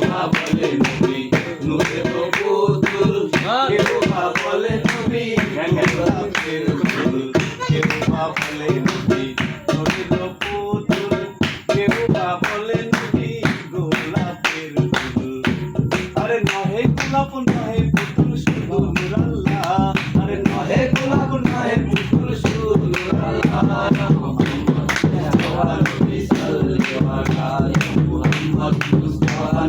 বা বলে নবী নূরের পুতুল কেউ বা বলে নবী গোলাপের ফুল কেউ বা বলে নবী নূরের পুতুল কেউ বা বলে নবী গোলাপের ফুল আরে নহে গোলাপ নহে পুতুল শুধু নূর আল্লাহ আরে নহে গোলাপ নহে পুতুল শুধু নূর আল্লাহ মুহাম্মদ মুস্তাফা নবী সাল্লাল্লাহু আলাইহি ওয়া সাল্লাম মুহাম্মদ মুস্তাফা